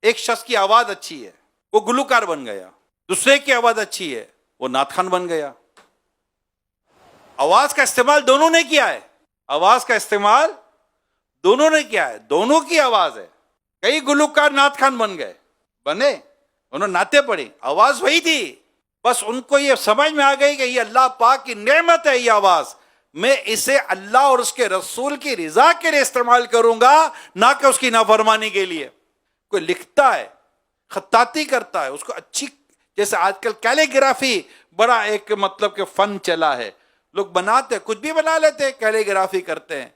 ایک شخص کی آواز اچھی ہے وہ گلوکار بن گیا، دوسرے کی آواز اچھی ہے وہ نعت خوان بن گیا۔ آواز کا استعمال دونوں نے کیا ہے، آواز کا استعمال دونوں نے کیا ہے، دونوں کی آواز ہے۔ کئی گلوکار نعت خوان بنے، انہوں نے نعتیں پڑھی، آواز وہی تھی، بس ان کو یہ سمجھ میں آ گئی کہ یہ اللہ پاک کی نعمت ہے، یہ آواز میں اسے اللہ اور اس کے رسول کی رضا کے لیے استعمال کروں گا، نہ کہ اس کی نافرمانی کے لیے۔ کوئی لکھتا ہے، خطاطی کرتا ہے، اس کو اچھی، جیسے آج کل کیلیگرافی بڑا ایک مطلب کہ فن چلا ہے، لوگ بناتے کچھ بھی بنا لیتے، کیلیگرافی کرتے ہیں۔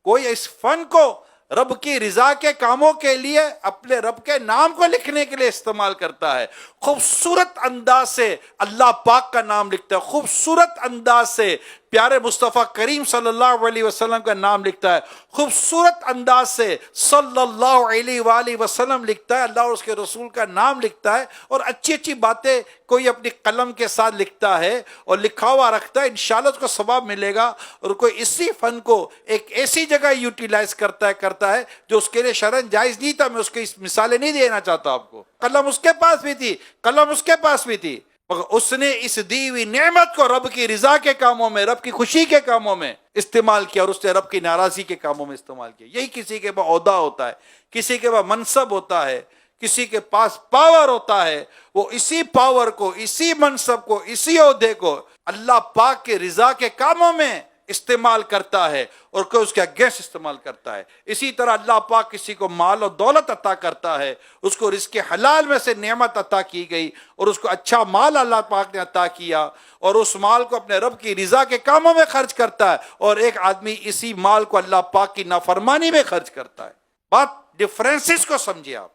کوئی اس فن کو رب کی رضا کے کاموں کے لیے، اپنے رب کے نام کو لکھنے کے لیے استعمال کرتا ہے، خوبصورت انداز سے اللہ پاک کا نام لکھتا ہے، خوبصورت انداز سے پیارے مصطفیٰ کریم صلی اللہ علیہ وسلم کا نام لکھتا ہے، خوبصورت انداز سے صلی اللہ علیہ وآلہ وسلم لکھتا ہے، اللہ اور اس کے رسول کا نام لکھتا ہے، اور اچھی اچھی باتیں کوئی اپنی قلم کے ساتھ لکھتا ہے اور لکھا ہوا رکھتا ہے، انشاءاللہ اس کو ثواب ملے گا۔ اور کوئی اسی فن کو ایک ایسی جگہ یوٹیلائز کرتا ہے جو اس کے لیے شرعاً جائز نہیں تھا۔ میں اس کی مثالیں نہیں دینا چاہتا آپ کو، قلم اس کے پاس بھی تھی، قلم اس کے پاس بھی تھی، مگر اس نے اس دی ہوئی نعمت کو رب کی رضا کے کاموں میں، رب کی خوشی کے کاموں میں استعمال کیا، اور اس نے رب کی ناراضی کے کاموں میں استعمال کیا۔ یہی کسی کے پاس عہدہ ہوتا ہے، کسی کے پاس منصب ہوتا ہے، کسی کے پاس پاور ہوتا ہے، وہ اسی پاور کو، اسی منصب کو، اسی عہدے کو اللہ پاک کے رضا کے کاموں میں استعمال کرتا ہے، اور کوئی اس کے اگینسٹ استعمال کرتا ہے۔ اسی طرح اللہ پاک کسی کو مال و دولت عطا کرتا ہے، اس کو رزق حلال میں سے نعمت عطا کی گئی، اور اس کو اچھا مال اللہ پاک نے عطا کیا، اور اس مال کو اپنے رب کی رضا کے کاموں میں خرچ کرتا ہے، اور ایک آدمی اسی مال کو اللہ پاک کی نافرمانی میں خرچ کرتا ہے۔ بات ڈفرینسز کو سمجھے آپ،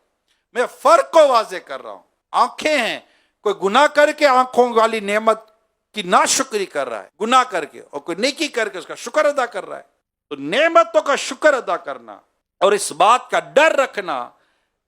میں فرق کو واضح کر رہا ہوں۔ آنکھیں ہیں، کوئی گناہ کر کے آنکھوں والی نعمت کی ناشکری کر رہا ہے، گناہ کر کے، اور کوئی نیکی کر کے اس کا شکر ادا کر رہا ہے۔ تو نعمتوں کا شکر ادا کرنا اور اس بات کا ڈر رکھنا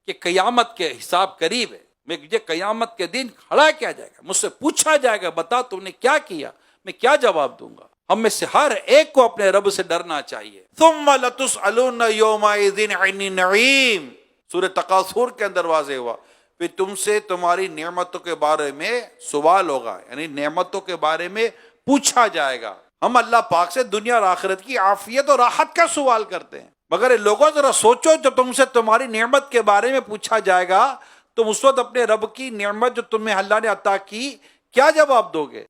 کہ قیامت کے حساب قریب ہے، مجھے قیامت کے دن کھڑا کیا جائے گا، مجھ سے پوچھا جائے گا بتا تم نے کیا کیا، میں کیا جواب دوں گا۔ ہم میں سے ہر ایک کو اپنے رب سے ڈرنا چاہیے۔ ثم لتسألن یومئذ عن النعیم، سورہ تکاثر کے اندر واضح ہوا، پھر تم سے تمہاری نعمتوں کے بارے میں سوال ہوگا، یعنی نعمتوں کے بارے میں پوچھا جائے گا۔ ہم اللہ پاک سے دنیا اور آخرت کی عافیت اور راحت کا سوال کرتے ہیں، مگر لوگوں ذرا سوچو، جو تم سے تمہاری نعمت کے بارے میں پوچھا جائے گا، تم اس وقت اپنے رب کی نعمت جو تمہیں اللہ نے عطا کی کیا جواب دو گے؟